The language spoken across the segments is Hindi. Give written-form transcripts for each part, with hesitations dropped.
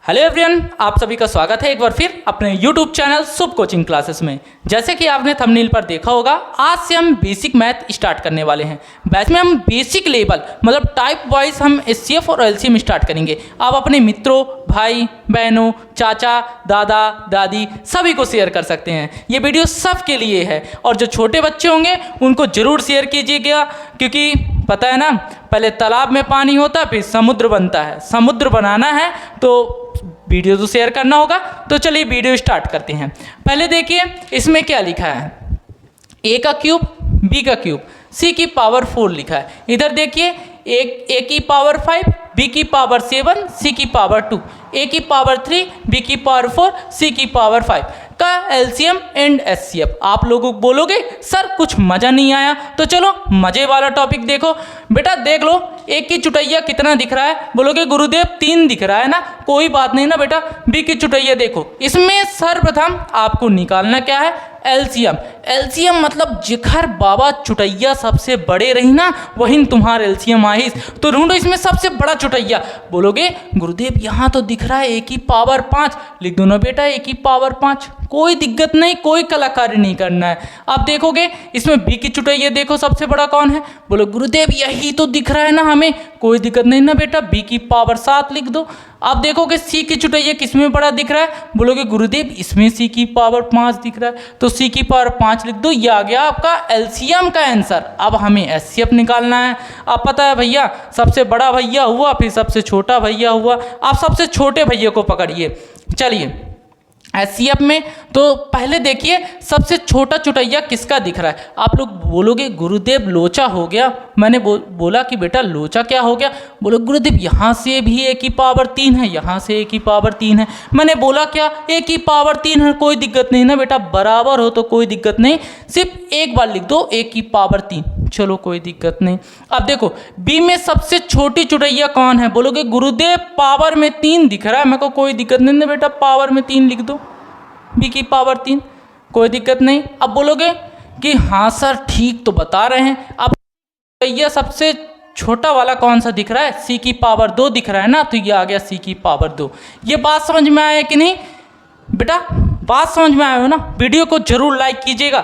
हेलो एवरीवन, आप सभी का स्वागत है एक बार फिर अपने YouTube चैनल शुभ कोचिंग क्लासेस में। जैसे कि आपने थंबनेल पर देखा होगा, आज से हम बेसिक मैथ स्टार्ट करने वाले हैं। बैच में हम बेसिक लेवल मतलब टाइप वाइज हम एचसीएफ और एलसीएम स्टार्ट करेंगे। आप अपने मित्रों, भाई बहनों, चाचा, दादा, दादी सभी को शेयर कर सकते हैं। ये वीडियो सबके लिए है और जो छोटे बच्चे होंगे उनको ज़रूर शेयर कीजिएगा, क्योंकि पता है ना, पहले तालाब में पानी होता है फिर समुद्र बनता है। समुद्र बनाना है तो वीडियो तो शेयर करना होगा। तो चलिए वीडियो स्टार्ट करते हैं। पहले देखिए इसमें क्या लिखा है, ए का क्यूब, बी का क्यूब, सी की पावर 4 लिखा है। इधर देखिए ए की पावर 5, बी की पावर 7, सी की पावर 2, ए की पावर 3, बी की पावर 4, सी की पावर 5 का एलसीएम एंड एचसीएफ। आप लोगों को बोलोगे सर कुछ मज़ा नहीं आया, तो चलो मज़े वाला टॉपिक देखो। बेटा देख लो एक की चुटैया कितना दिख रहा है, बोलोगे गुरुदेव 3 दिख रहा है ना, कोई बात नहीं ना बेटा। बी की चुटैया देखो, इसमें सर्वप्रथम आपको निकालना क्या है, एलसीएम। एलसीएम मतलब जिखर बाबा चुटैया सबसे बड़े रही ना, वही तुम्हारा एलसीएम आइस। तो ढूंढो इसमें सबसे बड़ा चुटैया। बोलोगे गुरुदेव यहाँ तो दिख रहा है ए की पावर 5, लिख दो ना बेटा ए की पावर 5, कोई दिक्कत नहीं, कोई कलाकारी नहीं करना है। आप देखोगे इसमें बी की चुटैया देखो सबसे बड़ा कौन है, बोलो गुरुदेव यही तो दिख रहा है ना हमें, कोई दिक्कत नहीं ना बेटा, बी की पावर 7 लिख दो। आप देखोगे सी की चुटैया किसमें बड़ा दिख रहा है, बोलोगे गुरुदेव इसमें सी की पावर 5 दिख रहा है, तो सी की पावर 5 लिख दो। ये आ गया आपका एलसीएम का आंसर। अब हमें एचसीएफ निकालना है। अब पता है भैया, सबसे बड़ा भैया हुआ फिर सबसे छोटा भैया हुआ, आप सबसे छोटे भैया को पकड़िए। चलिए एचसीएफ में तो पहले देखिए सबसे छोटा चुटैया किसका दिख रहा है। आप लोग बोलोगे गुरुदेव लोचा हो गया। मैंने बोला कि बेटा लोचा क्या हो गया, बोलो गुरुदेव यहाँ से भी ए की पावर 3 है, यहाँ से ए की पावर 3 है। मैंने बोला क्या, ए की पावर 3 है, कोई दिक्कत नहीं ना बेटा, बराबर हो तो कोई दिक्कत नहीं, सिर्फ एक बार लिख दो ए की पावर 3, चलो कोई दिक्कत नहीं। अब देखो बी में सबसे छोटी चुटैया कौन है, बोलोगे गुरुदेव पावर में 3 दिख रहा है, मेरे को कोई दिक्कत नहीं ना बेटा, पावर में 3 लिख दो, बी की पावर 3, कोई दिक्कत नहीं। अब बोलोगे कि हाँ सर ठीक तो बता रहे हैं, अब ये सबसे छोटा वाला कौन सा दिख रहा है, सी की पावर 2 दिख रहा है ना, तो ये आ गया सी की पावर 2। ये बात समझ में आया कि नहीं बेटा, बात समझ में आया हो ना। वीडियो को जरूर लाइक कीजिएगा,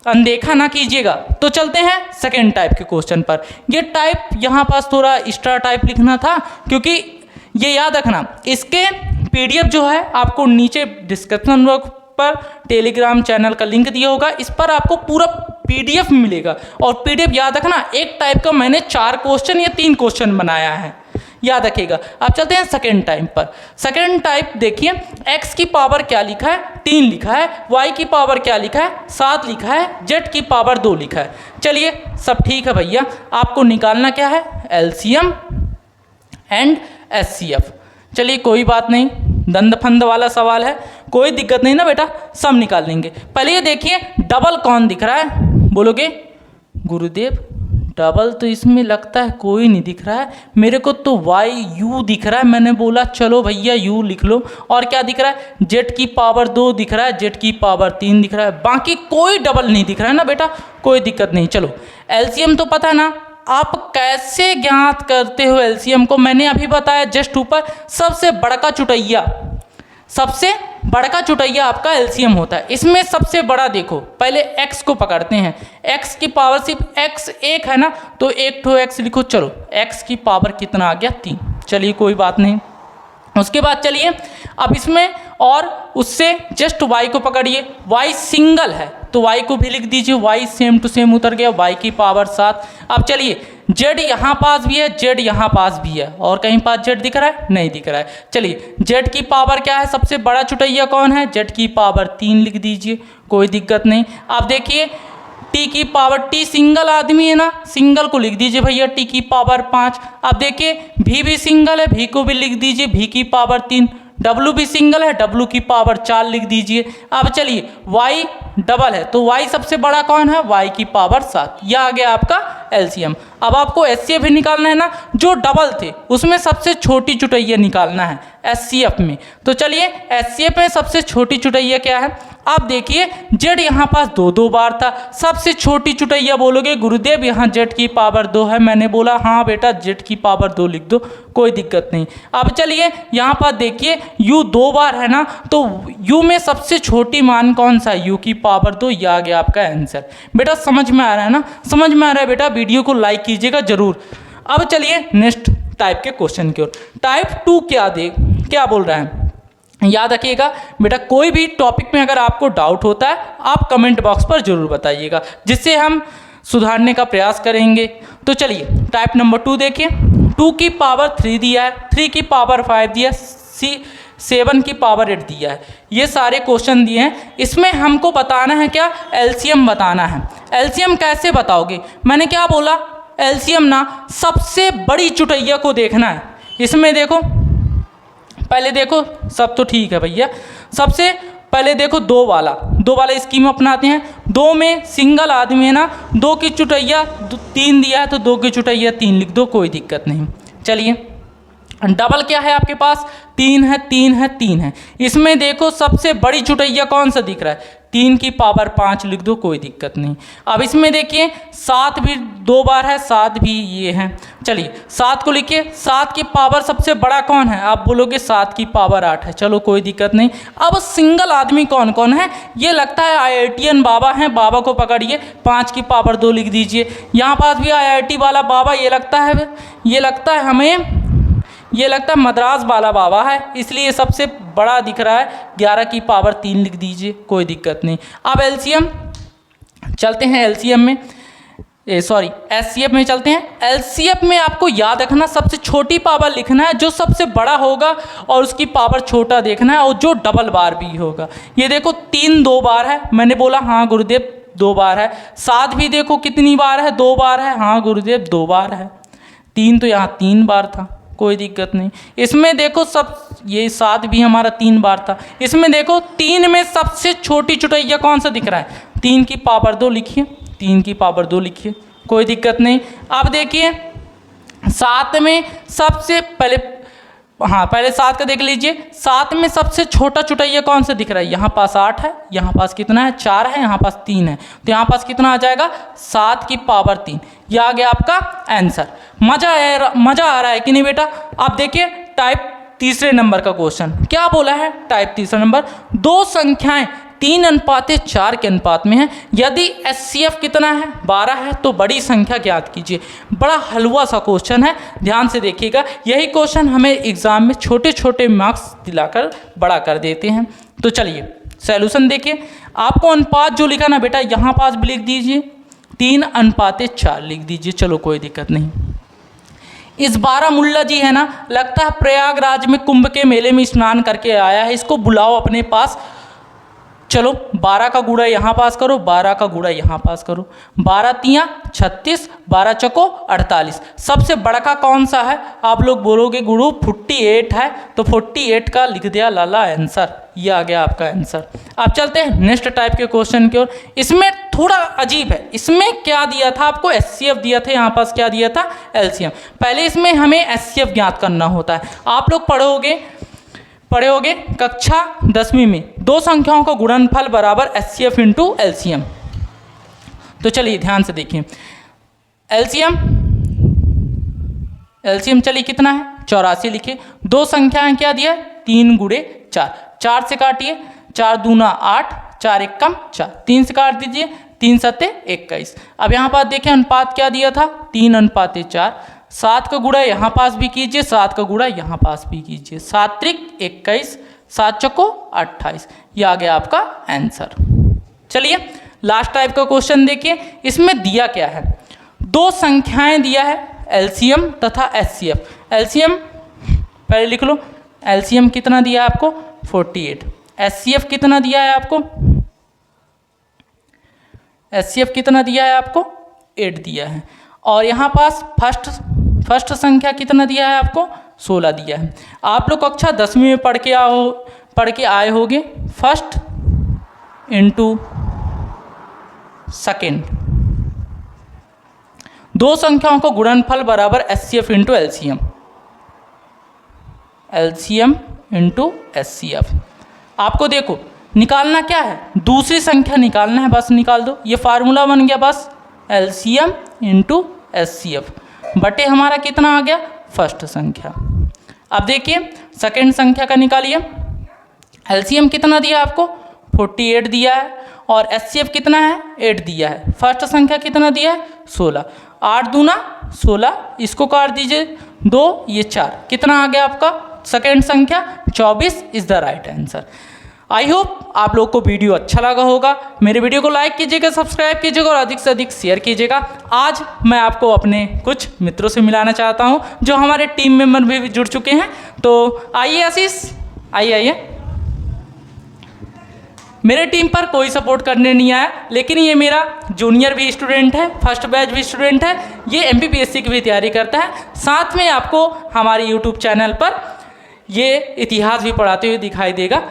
अनदेखा ना कीजिएगा। तो चलते हैं सेकेंड टाइप के क्वेश्चन पर। ये टाइप यहाँ पास थोड़ा एक्स्ट्रा टाइप लिखना था, क्योंकि ये याद रखना इसके पीडीएफ जो है आपको नीचे डिस्क्रिप्शन बॉक्स पर टेलीग्राम चैनल का लिंक दिया होगा, इस पर आपको पूरा पीडीएफ मिलेगा। और पीडीएफ याद रखना, एक टाइप का मैंने 4 क्वेश्चन या 3 क्वेश्चन बनाया है, याद रखिएगा। अब चलते हैं सेकेंड टाइप पर। सेकेंड टाइप देखिए, x की पावर क्या लिखा है, 3 लिखा है, y की पावर क्या लिखा है, 7 लिखा है, z की पावर 2 लिखा है। चलिए सब ठीक है भैया, आपको निकालना क्या है, एलसीएम एंड एचसीएफ। चलिए कोई बात नहीं, दंड फंद वाला सवाल है, कोई दिक्कत नहीं ना बेटा, सब निकाल लेंगे। पहले ये देखिए डबल कौन दिख रहा है, बोलोगे गुरुदेव डबल तो इसमें लगता है कोई नहीं दिख रहा है, मेरे को तो वाई यू दिख रहा है। मैंने बोला चलो भैया यू लिख लो। और क्या दिख रहा है, जेड की पावर 2 दिख रहा है, जेड की पावर 3 दिख रहा है, बाकी कोई डबल नहीं दिख रहा है ना बेटा, कोई दिक्कत नहीं। चलो एलसीएम तो पता है ना, आप कैसे ज्ञात करते हो एलसीएम को, मैंने अभी बताया जस्ट ऊपर। सबसे बड़का चुटैया, सबसे बड़का चुटैया आपका एलसीएम होता है। इसमें सबसे बड़ा देखो, पहले x को पकड़ते हैं, x की पावर सिर्फ x 1 है ना, तो 1 ठो x लिखो। चलो x की पावर कितना आ गया, 3, चलिए कोई बात नहीं। उसके बाद चलिए अब इसमें और उससे जस्ट y को पकड़िए, y सिंगल है तो y को भी लिख दीजिए, y सेम टू सेम उतर गया, y की पावर 7। अब चलिए z यहाँ पास भी है, z यहाँ पास भी है, और कहीं पास z दिख रहा है, नहीं दिख रहा है। चलिए z की पावर क्या है, सबसे बड़ा चुटैया कौन है, z की पावर 3 लिख दीजिए, कोई दिक्कत नहीं। अब देखिए t की पावर, t सिंगल आदमी है ना, सिंगल को लिख दीजिए भैया t की पावर 5। अब देखिए v भी सिंगल है, v को भी लिख दीजिए v की पावर 3, w भी सिंगल है, w की पावर 4 लिख दीजिए। अब चलिए y डबल है तो y सबसे बड़ा कौन है, y की पावर 7। यह आ गया आपका एलसीएम। अब आपको एचसीएफ भी निकालना है ना, जो डबल थे उसमें सबसे छोटी चुटैया निकालना है एचसीएफ में। तो चलिए एचसीएफ में सबसे छोटी चुटैया क्या है, आप देखिए जेड यहाँ पास 2 बार था, सबसे छोटी चुटैया बोलोगे गुरुदेव यहाँ जेड की पावर 2 है, मैंने बोला हाँ बेटा जेड की पावर 2 लिख दो, कोई दिक्कत नहीं। अब चलिए यहाँ पर देखिए u 2 बार है ना, तो u में सबसे छोटी मान कौन सा है, u की पावर 2। यह आ गया आपका आंसर। बेटा समझ में आ रहा है ना, समझ में आ रहा है बेटा, वीडियो को लाइक कीजिएगा जरूर। अब चलिए नेक्स्ट टाइप के क्वेश्चन की ओर। टाइप 2 क्या बोल रहा है, याद रखिएगा बेटा, कोई भी टॉपिक में अगर आपको डाउट होता है आप कमेंट बॉक्स पर जरूर बताइएगा, जिससे हम सुधारने का प्रयास करेंगे। तो चलिए टाइप नंबर 2 देखिए। 2 की पावर 3 दिया है, 3 की पावर 5 दिया है, 7 की पावर 8 दिया है। ये सारे क्वेश्चन दिए हैं, इसमें हमको बताना है क्या, एलसीएम बताना है। एलसीएम कैसे बताओगे, मैंने क्या बोला, एलसीएम ना सबसे बड़ी चुटैया को देखना है। इसमें देखो पहले देखो, सब तो ठीक है भैया, सबसे पहले देखो 2 वाला स्कीम अपनाते हैं। 2 में सिंगल आदमी है ना, 2 की चुटैया 3 दिया है तो 2 की चुटैया 3 लिख दो, कोई दिक्कत नहीं। चलिए डबल क्या है आपके पास, 3 है 3 है 3 है। इसमें देखो सबसे बड़ी चुटैया कौन सा दिख रहा है, 3 की पावर 5 लिख दो, कोई दिक्कत नहीं। अब इसमें देखिए 7 भी 2 बार है, 7 भी ये है। चलिए 7 को लिखिए, 7 की पावर सबसे बड़ा कौन है, आप बोलोगे 7 की पावर 8 है, चलो कोई दिक्कत नहीं। अब सिंगल आदमी कौन कौन है, ये लगता है IITian बाबा हैं, बाबा को पकड़िए, 5 की पावर 2 लिख दीजिए। यहाँ पास भी IIT वाला बाबा, ये लगता है हमें, ये लगता है मद्रास वाला बाबा है, इसलिए सबसे बड़ा दिख रहा है, 11 की पावर 3 लिख दीजिए, कोई दिक्कत नहीं। अब एलसीएम चलते हैं, एलसीएम में एचसीएफ में चलते हैं। एलसीएफ में आपको याद रखना सबसे छोटी पावर लिखना है, जो सबसे बड़ा होगा और उसकी पावर छोटा देखना है, और जो डबल बार भी होगा। ये देखो 3 2 बार है, मैंने बोला हाँ गुरुदेव 2 बार है। 7 भी देखो कितनी बार है, 2 बार है, हाँ गुरुदेव 2 बार है। 3 तो यहाँ 3 बार था, कोई दिक्कत नहीं। इसमें देखो सब, ये 7 भी हमारा 3 बार था। इसमें देखो 3 में सबसे छोटी चुटैया कौन सा दिख रहा है, 3 की पावर 2 लिखिए, 3 की पावर 2 लिखिए, कोई दिक्कत नहीं। अब देखिए 7 में सबसे पहले, हाँ पहले 7 का देख लीजिए, 7 में सबसे छोटा चुटैया कौन सा दिख रहा है, यहाँ पास 8 है, यहाँ पास कितना है 4 है, यहाँ पास 3 है, तो यहाँ पास कितना आ जाएगा 7 की पावर 3। यह आ गया आपका आंसर। मज़ा आ रहा है कि नहीं बेटा। अब देखिए टाइप 3 नंबर का क्वेश्चन क्या बोला है, टाइप 3 नंबर, 2 संख्याएं 3:4 के अनुपात में है, यदि एचसीएफ कितना है 12 है तो बड़ी संख्या ज्ञात कीजिए। बड़ा हलवा सा क्वेश्चन है, ध्यान से देखिएगा। यही क्वेश्चन हमें एग्जाम में छोटे छोटे मार्क्स दिलाकर बड़ा कर देते हैं। तो चलिए सॉल्यूशन देखिए। आपको अनुपात जो लिखा ना बेटा, यहाँ पास भी लिख दीजिए, 3:4 लिख दीजिए, चलो कोई दिक्कत नहीं। इस बारामुल्ला जी है ना, लगता है प्रयागराज में कुंभ के मेले में स्नान करके आया है, इसको बुलाओ अपने पास। चलो 12 का गुणा यहाँ पास करो, 12 का गुणा यहाँ पास करो, 12 तियाँ 36, 12 चको 48। सबसे बड़ा का कौन सा है, आप लोग बोलोगे गुरु 48 है, तो 48 का लिख दिया लाला आंसर। ये आ गया आपका आंसर। अब चलते हैं नेक्स्ट टाइप के क्वेश्चन की ओर। इसमें थोड़ा अजीब है, इसमें क्या दिया था आपको, एचसीएफ दिया था, यहाँ पास क्या दिया था एलसीएम। पहले इसमें हमें एचसीएफ ज्ञात करना होता है। आप लोग पढ़े होगे कक्षा 10वीं में 2 संख्याओं का गुणनफल बराबर एचसीएफ इंटू एलसीएम। तो चलिए ध्यान से देखिए, एलसीएम चलिए कितना है 84 लिखिए। 2 संख्याएं क्या दिया, 3 गुणे 4, 4 से काटिए, 4 दूना 8, 4 एक कम 4, 3 से काट दीजिए, 3 सत्ते 21। अब यहाँ पास देखिए अनुपात क्या दिया था, 3:4। 7 का गुणा यहाँ पास भी कीजिए, 7 का गुणा यहाँ पास भी कीजिए, 7 त्रिक 21, 7 चको 28। यह आ गया आपका आंसर। चलिए लास्ट टाइप का क्वेश्चन देखिए। इसमें दिया क्या है, 2 संख्याएं दिया है, एलसीएम तथा एचसीएफ। एलसीएम पहले लिख लो, एलसीएम कितना दिया है आपको 48, एचसीएफ कितना दिया है आपको, एचसीएफ कितना दिया है आपको 8 दिया है। और यहाँ पास फर्स्ट संख्या कितना दिया है आपको 16 दिया है। आप लोग कक्षा 10वीं में पढ़ के आए होगे, फर्स्ट इंटू सेकेंड। दो संख्याओं को गुणनफल बराबर HCF into LCM, LCM into HCF। आपको देखो निकालना क्या है, दूसरी संख्या निकालना है, बस निकाल दो, ये फार्मूला बन गया बस LCM इंटू HCF बटे हमारा कितना आ गया फर्स्ट संख्या। अब देखिए सेकेंड संख्या का निकालिए, LCM कितना दिया आपको 48 दिया है और HCF कितना है 8 दिया है। फर्स्ट संख्या कितना दिया है 16, 8 दूना 16, इसको काट दीजिए 2, ये 4, कितना आ गया आपका सेकेंड संख्या 24 is the right answer. I hope आप लोग को वीडियो अच्छा लगा होगा। मेरे वीडियो को लाइक कीजिएगा, सब्सक्राइब कीजिएगा और अधिक से अधिक शेयर कीजिएगा। आज मैं आपको अपने कुछ मित्रों से मिलाना चाहता हूं जो हमारे टीम मेंबर भी जुड़ चुके हैं। तो आइए आशीष, आइए। मेरे टीम पर कोई सपोर्ट करने नहीं आया, लेकिन ये मेरा जूनियर भी स्टूडेंट है, फर्स्ट बैच भी स्टूडेंट है, ये MPPSC की भी तैयारी करता है। साथ में आपको हमारे YouTube चैनल पर ये इतिहास भी पढ़ाते हुए दिखाई देगा।